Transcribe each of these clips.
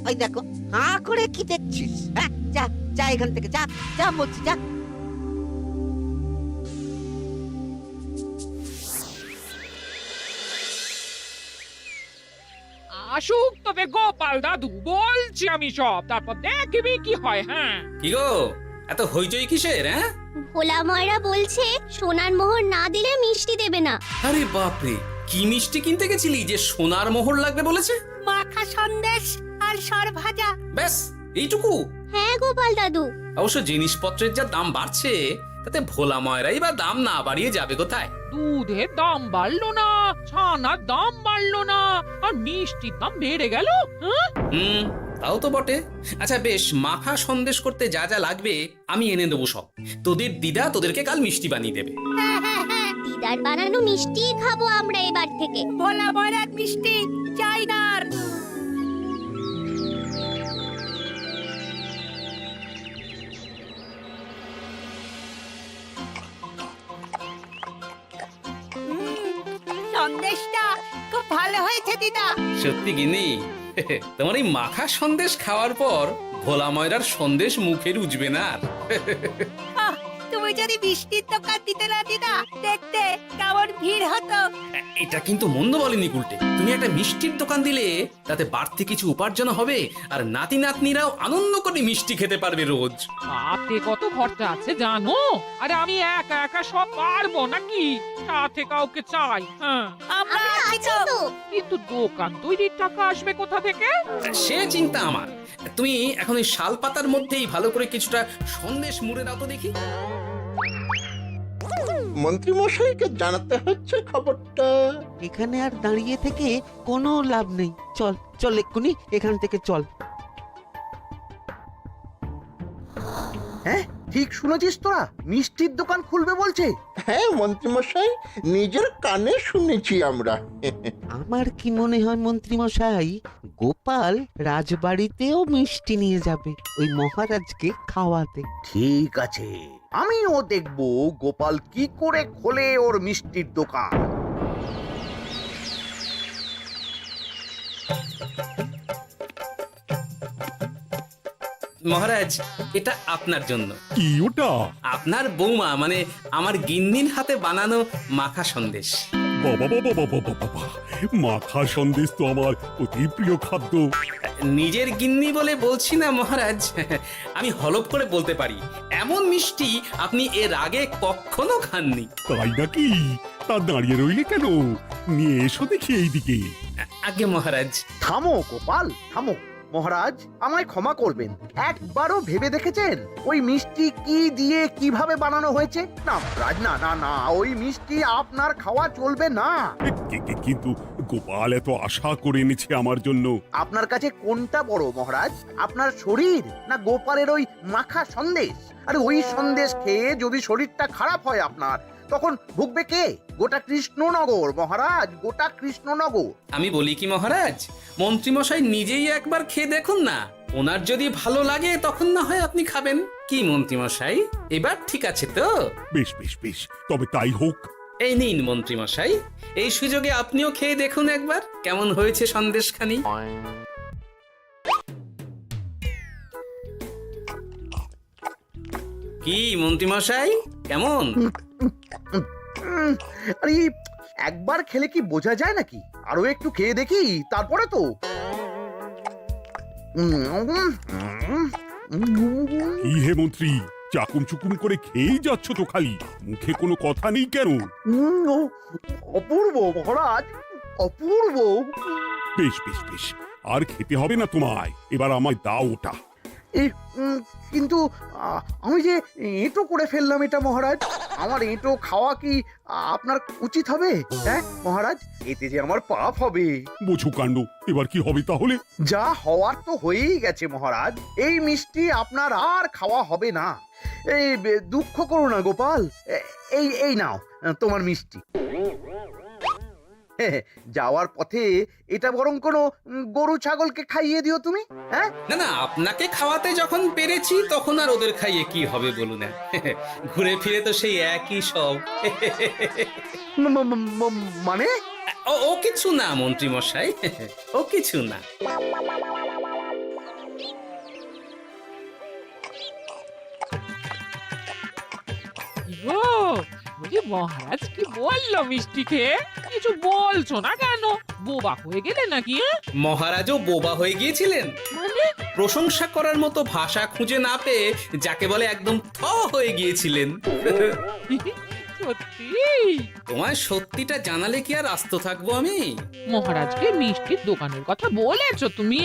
ওই দেখো, হাঁ করে কি দেখছিস? হ্যাঁ, যা যা এখান থেকে, যা যা বলছি, যা। আসুক তবে গোপাল দাদু, বলছি আমি সব, তারপর দেখবি কি হয়। হ্যাঁ, কি গো, এত হইচই কিসের? হ্যাঁ, ভোলা ময়রা বলছে সোনার মোহর না দিলে মিষ্টি দেবে না। আরে বাপরে, কি মিষ্টি কিনতে গেছিলি যে সোনার মোহর লাগবে বলেছে? মাখা সন্দেশ আর সর ভাজা। ব্যাস এইটুকু? হ্যাঁ গোপাল দাদু। অবশ্য জিনিসপত্রের যা দাম বাড়ছে, তাতে ভোলা ময়রাই বা দাম না বাড়িয়ে যাবে কোথায়? দুধের দাম বাড়লো না, ছানার দাম বাড়লো না, আর মিষ্টির দাম বেড়ে গেল। হ্যাঁ, তাও তো বটে। আচ্ছা বেশ, মাখা সন্দেশ করতে যা যা লাগবে আমি এনে দেবো সব। তোদের দিদা তোদেরকে কাল মিষ্টি বানিয়ে দেবে। দিদার বানানো মিষ্টি খাবো আমরা এবার থেকে। ভোলা ময়রার মিষ্টি চাই না আর। সন্দেশটা খুব ভালো হয়েছে দিদা। সত্যি গিনি, তোমার এই মাখা সন্দেশ খাওয়ার পর ভোলা ময়রার সন্দেশ মুখে রুজবে না আর। আহ, তুমি যদি মিষ্টির দোকান দিতে না দিদা, দেখতে কেমন ভিড় হতো। এটা কিন্তু মন্দ বলেনি গুলটে। তুমি একটা মিষ্টির দোকান দিলে তাতে বাড়তি কিছু উপার্জন হবে, আর নাতি নাতনিরাও আনন্দ করে মিষ্টি খেতে পারবে রোজ। তাতে কত খরচা আছে জানো? আরে আমি একা একা সব পারবো নাকি? সাথে কাউকে চাই। হ্যাঁ, আমরা আমরা আছি আছি তো। তো। কিন্তু দোকান তৈরির টাকা আসবে কোথা থেকে? সে চিন্তা আমার। তুমি এখন ওই শাল পাতার মধ্যেই ভালো করে কিছুটা সন্দেশ মুড়ে দাও তো দেখি। মন্ত্রী মশাইকে জানাতে হচ্ছে খবরটা। এখানে আর দাঁড়িয়ে থেকে কোনো লাভ নেই। চল চল, এক্ষুনি এখান থেকে চল। হ্যাঁ, ঠিক শুনেছিস তোরা? মিষ্টির দোকান খুলবে বলছে। হ্যাঁ মন্ত্রী মশাই, নিজের কানে শুনেছি আমরা। আমার কি মনে হয় মন্ত্রী মশাই, গোপাল রাজবাড়িতেও মিষ্টি নিয়ে যাবে ওই মহারাজকে খাওয়াতে। ঠিক আছে, আমিও দেখবো গোপাল কি করে খোলে ওর মিষ্টির দোকান। মহারাজ, এটা আপনার জন্য। কি ওটা? আপনার বৌমা মানে আমার গিন্নির হাতে বানানো মাখা সন্দেশ। বাবা বাবা বাবা বাবা বাবা, মাখা সন্দেশ তো আমার অতি প্রিয় খাদ্য। নিজের গিন্নি বলে বলছি না মহারাজ, আমি হলপ করে বলতে পারি এমন মিষ্টি আপনি এর আগে কখনো খাননি। তাই নাকি? তা দাঁড়িয়ে রইলে কেন? নিয়ে এসো দেখি এইদিকে। আগে মহারাজ। থামো গোপাল, থামো। মহারাজ, আমায় ক্ষমা করবেন, একবারও ভেবে দেখেছেন ওই মিষ্টি কি দিয়ে কিভাবে বানানো হয়েছে? না মহারাজ, না না না, ওই মিষ্টি আপনার খাওয়া চলবে না। কিন্তু গোপাল এত আশা করে এনেছে আমার জন্য। আপনার কাছে কোনটা বড় মহারাজ, আপনার শরীর না গোপালের ওই মাখা সন্দেশ? আরে ওই সন্দেশ খেয়ে যদি শরীরটা খারাপ হয় আপনার, তখন ভুগবে কে? গোটা কৃষ্ণনগর মহারাজ, গোটা কৃষ্ণনগর। আমি বলি কি মহারাজ, মন্ত্রীমশাই নিজেই একবার খেয়ে দেখুন না। ওনার যদি ভালো লাগে তখন না হয় আপনি খাবেন। কি মন্ত্রীমশাই, এবার ঠিক আছে তো? বেশ বেশ বেশ, তবে তাই হোক। এই নিন মন্ত্রীমশাই, এই সুযোগে আপনিও খেয়ে দেখুন একবার কেমন হয়েছে সন্দেশখানি। কি মন্ত্রীমশাই, কেমন? আরে একবার খেলে কি বোঝা যায় নাকি? আরো একটু খেয়ে দেখি তারপরে তো। কি হে মন্ত্রী, চাকুম চুকুম করে খেয়েই যাচ্ছ তো খালি, মুখে কোনো কথা নেই কেন? অপূর্ব মহারাজ, অপূর্ব। বেশ বেশ বেশ, আর খেতে হবে না তোমায়, এবার আমায় দাও ওটা। কিন্তু আমি যে এঁটো করে ফেললাম এটা মহারাজ, আমার এঁটো খাওয়া কি আপনার উচিত হবে? হ্যাঁ মহারাজ, এতে যে আমার পাপ হবে। বোঝো কাণ্ড, এবার কি হবে তাহলে? যা হওয়ার তো হয়েই গেছে মহারাজ, এই মিষ্টি আপনার আর খাওয়া হবে না। এই দুঃখ করো না গোপাল, এই এই নাও তোমার মিষ্টি। যাওয়ার পথে এটা বরং কোনো গরু ছাগলকে খাইয়ে দিও তুমি। হ্যাঁ, না না, আপনাকে খাওয়াতে যখন পেরেছি তখন আর ওদের খাইয়ে কি হবে বলুন না। ঘুরে ফিরে তো সেই একই সব। মানে ও কিছু না মন্ত্রী মশাই, ও কিছু না। গো, বলি মহারাজ কি বললো মিষ্টি খেয়ে? কিছু বলছো না কেন? বোবা হয়ে গেলে নাকি? মহারাজও বোবা হয়ে গিয়েছিলেন। মানে প্রশংসা করার মতো ভাষা খুঁজে না পেয়ে যাকে বলে একদম থ হয়ে গিয়েছিলেন। সত্যি? তোমায় সত্যিটা জানালে কি আর আস্ত থাকবো আমি? মহারাজকে মিষ্টির দোকানের কথা বলেছো তুমি?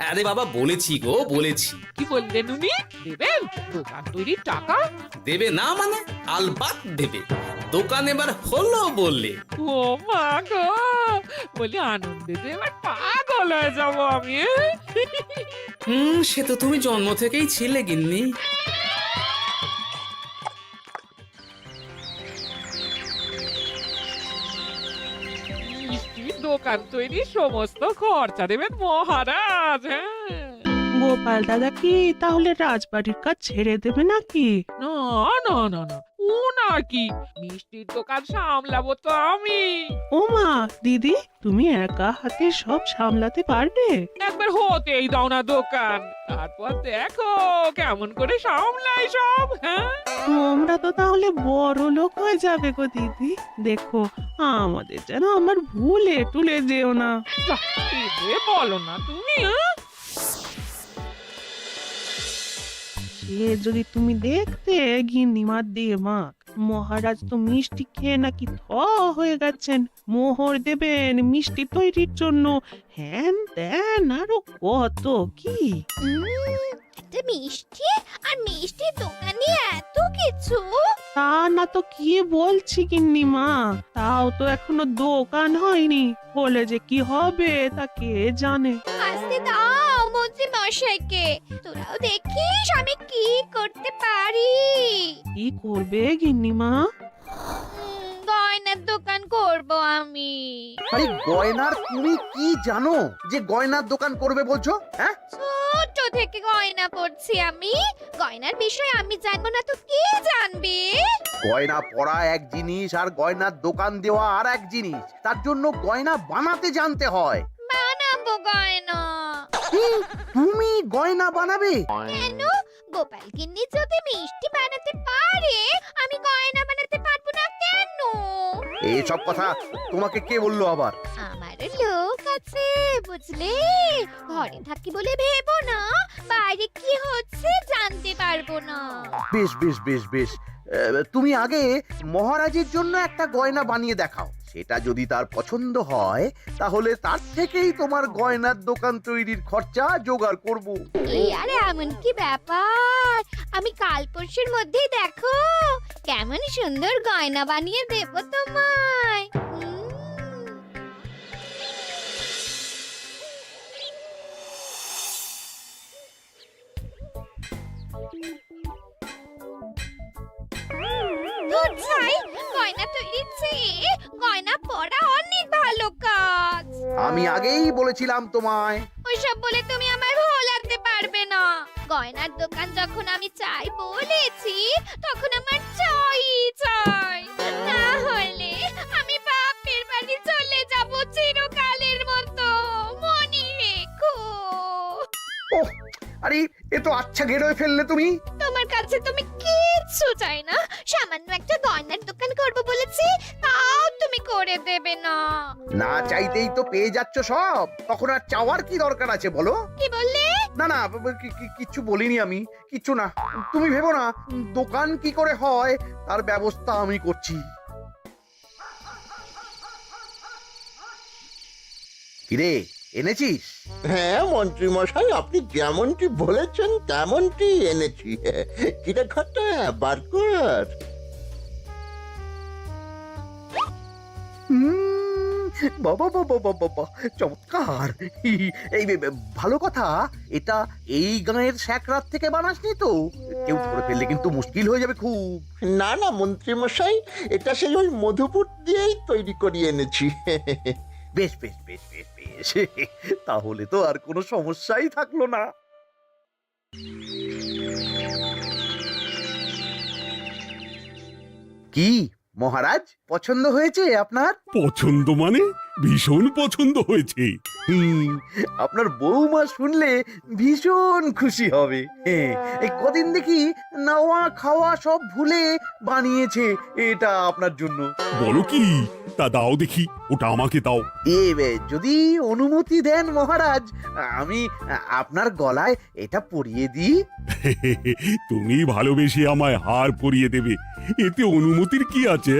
আরে বাবা, বলেছি গো, বলেছি। কি বললেন উনি? দেবেন দোকান তৈরির টাকা? দেবে না মানে? আলবাত দেবে। দোকান এবার হলো বললে। ও মা গো, বলি আনন্দে যে এবার পাগল হয়ে যাবো আমি। সে তো তুমি জন্ম থেকেই ছিলে গিন্নি। মিষ্টির দোকান তৈরির সমস্ত খরচা দেবেন মহারাজ। হ্যাঁ, গোপাল দাদা কি তাহলে রাজবাড়ির কাজ ছেড়ে দেবে নাকি? না না না না, ওনার কি, মিষ্টির দোকান সামলাবো তো আমি। ওমা দিদি, তুমি একা হাতে সব সামলাতে পারবে? একবার হতেই দাও না দোকান, তারপর দেখো কেমন করে সামলাই সব। হ্যাঁ, তোমরা তো তাহলে বড় লোক হয়ে যাবে গো দিদি। দেখো আমাদের যেন আমার ভুলে টুলে যেও না। যা, কি যে বলো না তুমি। হ্যাঁ? সে যদি তুমি দেখতে গিন্নিমার দিয়ে মাক, মহারাজ তো মিষ্টি খেয়ে নাকি থ হয়ে গেছেন। মোহর দেবেন মিষ্টি তৈরির জন্য, হ্যান ত্যান আরো কত কি। একটা মিষ্টি আর মিষ্টির দোকানে এত কিছু। তা না তো কি বলছি গিন্নিমা, তাও তো এখনো দোকান হয়নি, হলে যে কি হবে তা কে জানে। আসতে দাও মন্ত্রী মশাইকে, তোরাও দেখিস আমি কি করতে পারি। কি করবে গিন্নিমা? গয়নার দোকান করব আমি। আরে গয়নার তুমি কি জানো যে গয়নার দোকান করবে বলছো? হ্যাঁ, ছোট থেকে গয়না পড়ছি আমি, গয়নার বিষয় আমি জানবো না তো কে জানবে? গয়না পরা এক জিনিস আর গয়নার দোকান দেওয়া আর এক জিনিস। তার জন্য গয়না বানাতে জানতে হয়। বানাবো গয়না। তুমি গয়না বানাবে? কেন? গোপাল গিন্নি যদি মিষ্টি বানাতে পারে, আমি গয়না বানাতে পারবো না কেন? এইসব কথা তোমাকে কে বললো আবার? আমার লোক আছে বুঝলে, ঘরে থাকি বলে ভেবো না, বাইরে কি হচ্ছে জানতে পারবো না। বেশ বেশ বেশ বেশ, তুমি আগে মহারাজের জন্য একটা গয়না বানিয়ে দেখাও। সেটা যদি তার পছন্দ হয় তাহলে তার থেকেই তোমার গয়নার দোকান তৈরির খরচা জোগাড় করব। এই আরে এমন কি ব্যাপার, আমি কাল পরশুর মধ্যেই দেখো কেমন সুন্দর গয়না বানিয়ে দেব তোমায়। ধুর ছাই, গয়না তৈরির চেয়ে গয়না পরা অনেক ভালো কাজ। আমি আগেই বলেছিলাম তোমায়। ওইসব বলে তুমি আমার ভোলাতে পারবে না। গয়নার দোকান যখন আমি চাই বলেছি, তখন আমার চাই চাই, না হলে আমি বাপের বাড়ি চলে যাব চিরকালের মতো, মনে রেখো। ওহ, আরে এ তো আচ্ছা গেরোয় ফেললে তুমি। তোমার কাছে তুমি কিচ্ছু চাই না, সামান্য একটা গয়নার দোকান করব বলেছি, তাও তুমি করে দেবে না। না চাইতেই তো পেয়ে যাচ্ছ সব, তখন আর চাওয়ার কি দরকার আছে বলো? কি বললে? না না, কিচ্ছু বলিনি আমি, কিচ্ছু না। তুমি ভেবো না, দোকান কি করে হয় তার ব্যবস্থা আমি করছি। কিরে, এনেছিস? হ্যাঁ মন্ত্রী মশাই, আপনি যেমনটি বলেছেন তেমনটি এনেছি। কিরে ঘটা, বার কর। বাবা বাবা বাবা বাবা, চমৎকার। এই ভালো কথা, এটা এই গাঁয়ের স্যাকরাত থেকে বানাসনি তো? কেউ ধরে ফেললে কিন্তু মুশকিল হয়ে যাবে খুব। না না মন্ত্রী মশাই, এটা সেই ওই মধুপুর দিয়েই তৈরি করিয়ে এনেছি। বেশ বেশ বেশ বেশ বেশ, তাহলে তো আর কোনো সমস্যাই থাকলো না। কি মহারাজ পছন্দ হয়েছে আপনার? পছন্দ মানে ভীষণ পছন্দ হয়েছে। হুম, আপনার বৌমা শুনলে ভীষণ খুশি হবে। এই কদিন দেখি নাওয়া খাওয়া সব ভুলে বানিয়েছে এটা আপনার জন্য। বলো কি? তা দাও দেখি, ওটা আমাকে দাও। যদি অনুমতি দেন মহারাজ, আমি আপনার গলায় এটা পরিয়ে দিই। তুমি ভালোবেসে আমায় হার পরিয়ে দেবে, এতে অনুমতির কি আছে?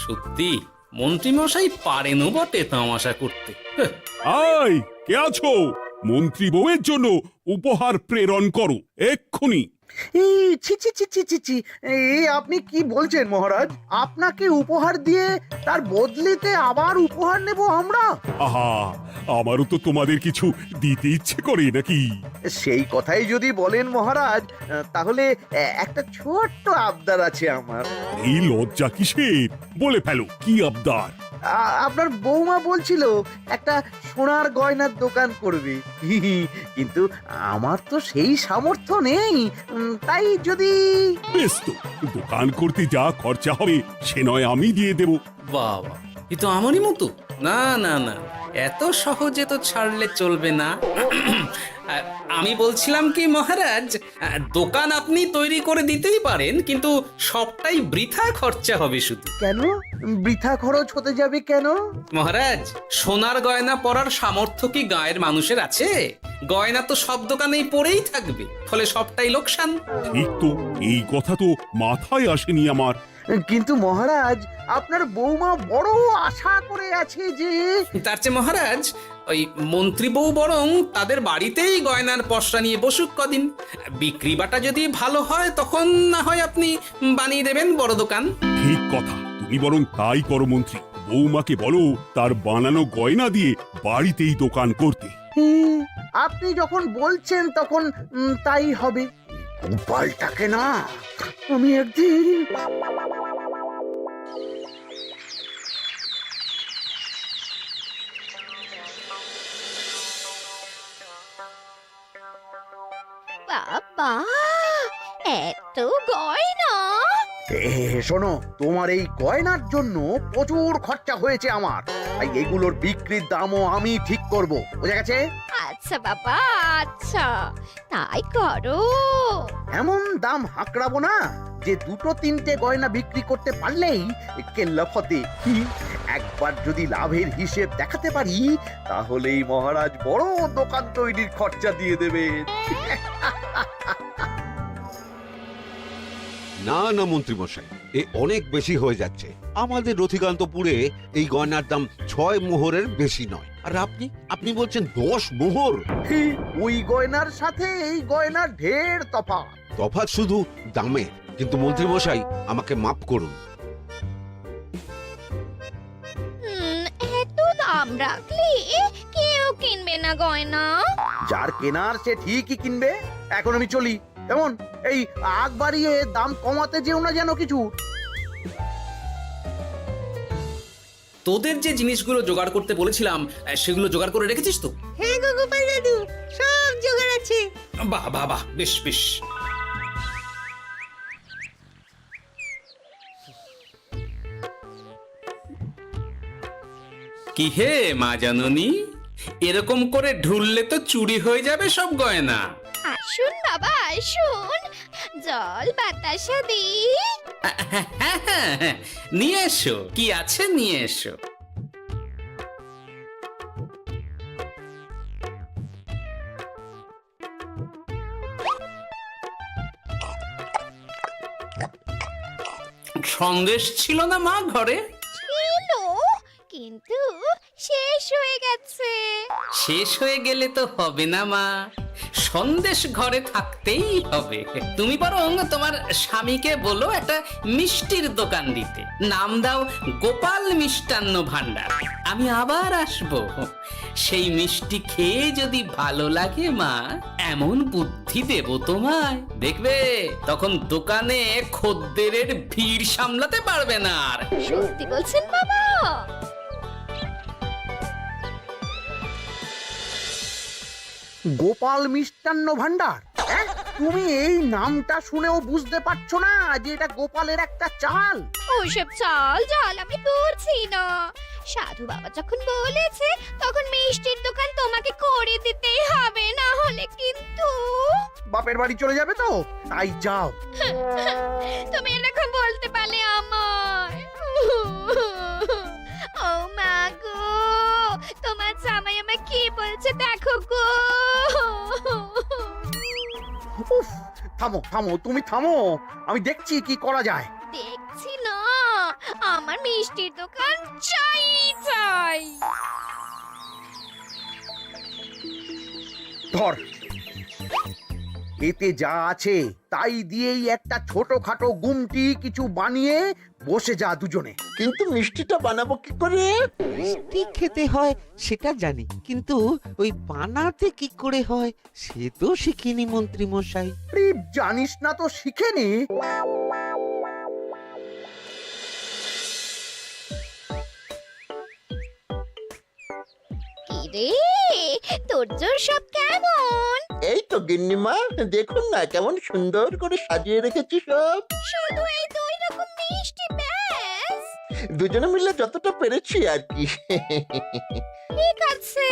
সত্যি মন্ত্রী মশাই পারেনও বটে তামাশা করতে। আয়, কে আছো? মন্ত্রী বউয়ের জন্য উপহার প্রেরণ করো এক্ষুনি। এই ছি ছি ছি ছি ছি ছি, এই আপনি কি বলছেন মহারাজ? আপনাকে উপহার দিয়ে তার বদলেতে আবার উপহার নেব আমরা? আহা, আমারও তো তোমাদের কিছু দিতে ইচ্ছে করে নাকি? সেই কথাই যদি বলেন মহারাজ, তাহলে একটা ছোট্ট আবদার আছে আমার। এই লজ্জা কিসের? বলে ফেলো, কি আবদার? আপনার বৌমা বলছিল একটা সোনার গয়নার দোকান করবে, কিন্তু আমার তো সেই সামর্থ্য নেই। তাই যদি... বেশ তো, দোকান করতে যা খরচা হবে সে নয় আমি দিয়ে দেব। বাবা, এ তো আমারই মতো। না না না, এত সহজে তো ছাড়লে চলবে না। আমি বলছিলাম কি মহারাজ, দোকান আপনি তৈরি করে দিতেই পারেন, কিন্তু সবটাই বৃথা খরচা হবে শুধু। কেন বৃথা খরচ হতে যাবে কেন? মহারাজ, সোনার গয়না পরার সামর্থ্য কি গায়ের মানুষের আছে? গয়না তো সব দোকানেই পড়েই থাকবে, ফলে সবটাই লোকসান। ঠিক তো, এই কথা তো মাথায় আসেনি আমার। কিন্তু মহারাজ, আপনার বৌমা বড় আশা করে আছে যে... তার চেয়ে মহারাজ, ওই মন্ত্রী বউ বরং তাদের বাড়িতেই গয়নার পসরা নিয়ে বসুক কদিন। বিক্রি বাটা যদি ভালো হয় তখন না হয় আপনি বানিয়ে দেবেন বড় দোকান। ঠিক কথা, তুমি বরং তাই করো মন্ত্রী। বৌমাকে বলো তার বানানো গয়না দিয়ে বাড়িতেই দোকান করতে। আপনি যখন বলছেন তখন তাই হবে। গোপালটাকে না আমি একদিন... বাবা, এত গয়না! শোনো, তোমার এই গয়নার জন্য প্রচুর খরচা হয়েছে আমার, তাই এগুলোর বিক্রির দামও আমি ঠিক করব, বুঝা গেছে? আচ্ছা বাবা, আচ্ছা, তাই করো। এমন দাম হাঁকড়াবো না যে দুটো তিনটে গয়না বিক্রি করতে পারলেই কেল্লা ফতে। একবার যদি লাভের হিসেব দেখাতে পারি, তাহলেই মহারাজ বড় দোকান তৈরির খরচা দিয়ে দেবেন। না না মন্ত্রী মশাই, এ অনেক বেশি হয়ে যাচ্ছে। আমাদের রথিকান্তপুরে এই গয়নার দাম 6 মোহরের বেশি নয়, আর আপনি বলছেন 10 মোহর। ওই গয়নার সাথে এই গয়নার ঢের তফাৎ। তফাৎ শুধু দামে। কিন্তু মন্ত্রী মশাই, আমাকে মাফ করুন। এত দাম রাখলে কেউ কিনবে না গয়না। যার কেনার সে ঠিকই কিনবে। এখন আমি চলি। কেমন, এই আগ বাড়িয়ে দাম কমাতে যেও না যেন কিছু। তোদের যে জিনিসগুলো জোগাড় করতে বলেছিলাম সেগুলো জোগাড় করে রেখেছিস তো? হ্যাঁ গো গোপাল দাদু, সব জোগাড় আছে। বাহ বাহ বাহ, বেশ বেশ। কি হে মা জাননী, এরকম করে ঢুললে তো চুরি হয়ে যাবে সব গয়না। আসুন বাবা, আসুন, জল বাতাসা দিই। নিয়ে এসো, কি আছে নিয়ে এসো। সন্দেশ ছিল না মা ঘরে? ছিল, কিন্তু শেষ হয়ে গেছে। শেষ হয়ে গেলে তো হবে না মা, সন্দেশ ঘরে থাকতেই হবে। তুমি বরং তোমার স্বামীকে বলো একটা মিষ্টির দোকান দিতে, নাম দাও গোপাল মিষ্টান্ন ভান্ডার। আমি আবার আসবো, সেই মিষ্টি খেয়ে যদি ভালো লাগে মা, এমন বুদ্ধি দেব তোমায়, দেখবে তখন দোকানে খদ্দেরের ভিড় সামলাতে পারবে না আর। সত্যি বলছেন বাবা? গোপাল মিষ্টান্ন ভান্ডার, হ্যাঁ? তুমি এই নামটা শুনেও বুঝতে পারছো না যে এটা গোপালের একটা চাল? ওসব চাল জাল আমি বলছি না। সাধু বাবা যখন বলেছে তখন মিষ্টির দোকান তোমাকে করে দিতেই হবে, না হলে কিন্তু বাপের বাড়ি চলে যাবে তো, তাই যাও। তুমি এরকম বলতে পারলে আমার। ও মা গো, তোমার জামাই আমায় কি বলছে দেখো গো। উফ, থামো থামো, তুমি থামো, আমি দেখছি কি করা যায়। দেখছি না, আমার মিষ্টির দোকান চাই চাই। ধর, এতে যা আছে তাই দিয়েই একটা ছোটখাটো গুমটি কিছু বানিয়ে বসে যা দুজনে। কিন্তু মিষ্টিটা বানাবো কি করে? মিষ্টি খেতে হয় সেটা জানি, কিন্তু ওই বানাতে কি করে হয় সে তো শিখিনি মন্ত্রী মশাই। আরে, জানিস না তো শিখে নে। কি রে, তোর জোর সব কেমন? এই তো গিন্নিমা, দেখুন না কেমন সুন্দর করে সাজিয়ে রেখেছি সব। শুধু এই দুই রকম মিষ্টি ব্যাস? দুজনে মিলে যতটা পেরেছি আর কি। ঠিক আছে,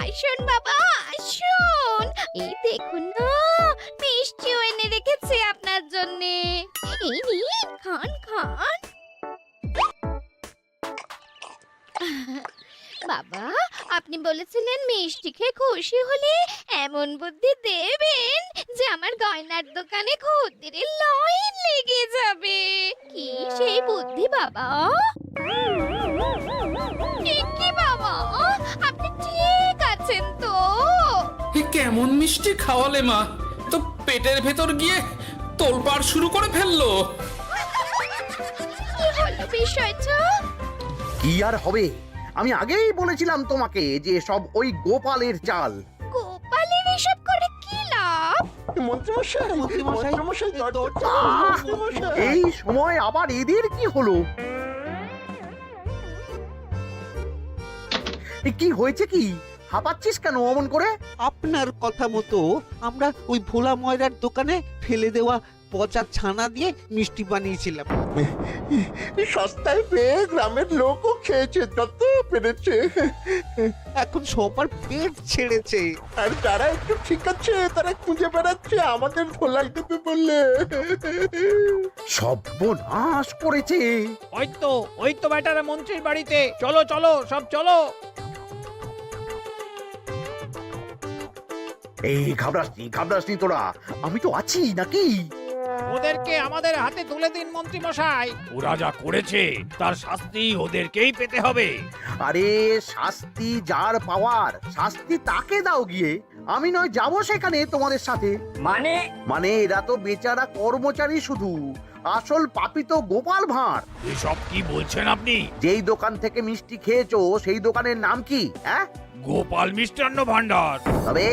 আসুন বাবা আসুন, এই দেখুন না মিষ্টিও এনে রেখেছি আপনার জন্য। এই নিন, খান খান। বাবা, আপনি বলেছিলেন মিষ্টি খেয়ে খুশি হলে এমন বুদ্ধি দেবেন যে আমার গয়নার দোকানে খদ্দেরের লাইন লেগে যাবে। কি সেই বুদ্ধি বাবা? কি বাবা, আপনি ঠিক আছেন তো? এ কেমন মিষ্টি খাওয়ালে মা, তো পেটের ভেতর গিয়ে তোলপাড় শুরু করে ফেললো। কি হলো বিষয়টা? কি আর হবে, আমি আগেই বলেছিলাম তোমাকে যে সব ওই গোপালের চাল। গোপালের এসব করে কি লাভ? মন্ত্রীমশাই, মন্ত্রীমশাই, মন্ত্রীমশাই, দরজা আহ! মন্ত্রীমশাই। এই সময় আবার এদের কি হলো? এ কি হয়েছে কি? হাঁপাচ্ছিস কেন অমন করে? আপনার কথা মতো আমরা ওই ভোলা ময়রার দোকানে ফেলে দেওয়া পচা ছানা দিয়ে মিষ্টি বানিয়েছিলাম। সস্তায় পেয়ে গ্রামের লোকও খেয়েছে যত পেরেছে। এখন সবার পেট ছেড়েছে। আর যারা একটু ঠিক আছে তারা খুঁজে বেড়াচ্ছে আমাদের ধোলাই দেবে বললে। সর্বনাশ করেছে। ওই তো বেটারা মন্ত্রীর বাড়িতে, চলো চলো সব চলো। এই ঘাবড়াসনি তোরা, আমি তো আছি নাকি? ওদেরকে আমাদের হাতে তুলে দিন মন্ত্রী মশাই। ওরা যা করেছে তার শাস্তি ওদেরকেই পেতে হবে। আরে, শাস্তি যার পাওয়ার শাস্তি তাকে দাও গিয়ে, আমি নয় যাবো সেখানে তোমাদের সাথে। মানে এরা তো বেচারা কর্মচারী শুধু, আসল পাপী তো গোপাল ভাঁড়। এসব কি বলছেন আপনি? যেই দোকান থেকে মিষ্টি খেয়েছো সেই দোকানের নাম কি? হ্যাঁ, গোপাল মিষ্টান্ন ভান্ডার। তবে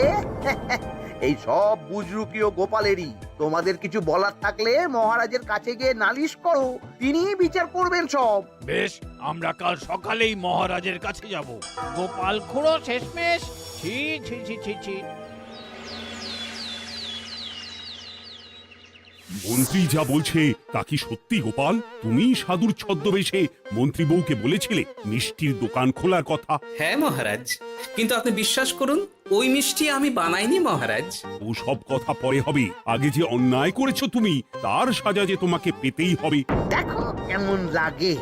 এই সব বুজরুকিও গোপালেরই। তোমাদের কিছু বলার থাকলে মহারাজের কাছে গিয়ে নালিশ করো, তিনি বিচার করবেন সব। বেশ, আমরা কাল সকালেই মহারাজের কাছে যাব। গোপাল খুঁড়ো শেষমেশ। ছি ছি ছি ছি ছি। মন্ত্রী যা বলছে তা কি সত্যি গোপাল? তুমি সাধুর ছদ্মবেশে মন্ত্রী বউকে বলেছিলে মিষ্টির দোকান খোলার কথা? হ্যাঁ মহারাজ, কিন্তু আপনি বিশ্বাস করুন ওই মিষ্টি আমি বানাইনি মহারাজ। ও সব কথা পরে হবে, আগে যে অন্যায় করেছো তুমি তার সাজা যে তোমাকে পেতেই হবে। দেখো কেমন লাগে।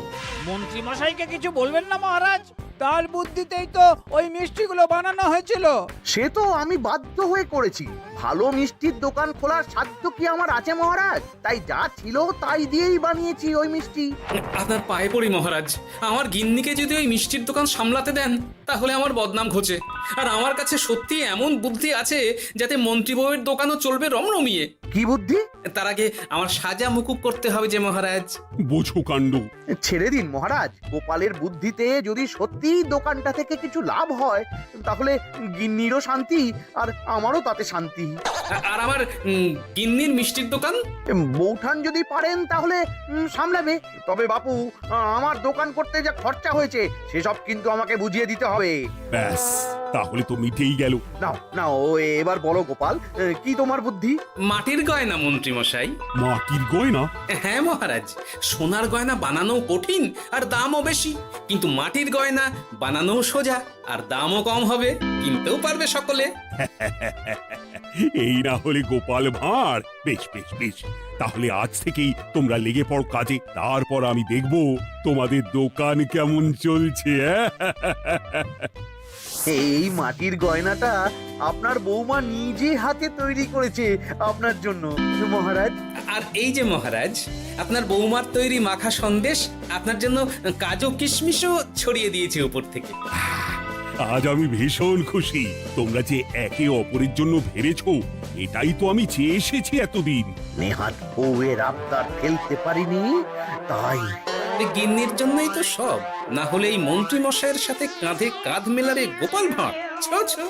মন্ত্রী মশাইকে কিছু বলবেন না মহারাজ, তার বুদ্ধিতেই তো ওই মিষ্টিগুলো বানানো হয়েছিল। সে তো আমি বাধ্য হয়ে করেছি। ভালো মিষ্টির দোকান খোলার সাধ্য কি আমার আছে মহারাজ? তাই যা ছিল তাই দিয়েই বানিয়েছি ওই মিষ্টি। আপনার পায়ে পড়ি মহারাজ, আমার গিন্নিকে যদি ওই মিষ্টির দোকান সামলাতে দেন তাহলে আমার বদনাম ঘোচে। আর আমার কাছে সত্যি এমন বুদ্ধি আছে যাতে মন্ত্রী বউয়ের দোকানও চলবে রমরমিয়ে। কি বুদ্ধি? তার আগে আমার সাজা মুকুব করতে হবে যে মহারাজ। বোঝো কাণ্ড। ছেড়ে দিন মহারাজ, গোপালের বুদ্ধিতে যদি সত্যি দোকানটা থেকে কিছু লাভ হয় তাহলে গিন্নিরও শান্তি আর আমারও তাতে শান্তি। আর আমার গিন্নির মিষ্টির দোকান বৌঠান যদি পারেন তাহলে সামলাবে। তবে বাপু, আমার দোকান করতে যা খরচা হয়েছে সেসব কিন্তু আমাকে বুঝিয়ে দিতে হবে। ব্যাস তাহলে তো মিটেই গেল। নাও নাও এবার বলো গোপাল, কি তোমার বুদ্ধি? মাটির গয়না মন্ত্রী মশাই। মাটির গয়না? হ্যাঁ মহারাজ, সোনার গয়না বানানো কঠিন আর দামও বেশি, কিন্তু মাটির গয়না বানানো সোজা আর দামও কম হবে, কিনতেও পারবে সকলে। এই না হলে গোপাল ভাঁড়। বেশ বেশ বেশ, তাহলে আজ থেকেই তোমরা লেগে পড়ো কাজে, তারপর আমি দেখব তোমাদের দোকান কেমন চলছে। এই মাটির গয়নাটা আপনার বৌমা নিজে হাতে তৈরি করেছে আপনার জন্য মহারাজ। আর এই যে মহারাজ, আপনার বৌমার তৈরি মাখা সন্দেশ আপনার জন্য কাজু কিশমিশও ছড়িয়ে দিয়েছে উপর থেকে। আজ আমি ভীষণ খুশি। তোমরা যে একে অপরের জন্য ভেবেছো, এটাই তো আমি চেয়ে এসেছি এতদিন। নেহাত বউয়ের আবদার ফেলতে পারিনি, তাই এই গিন্নির জন্যই তো সব, না হলে এই মন্ত্রী মশাইয়ের সাথে কাঁধে কাঁধ মেলারে গোপাল ভাঁড় ছো ছো।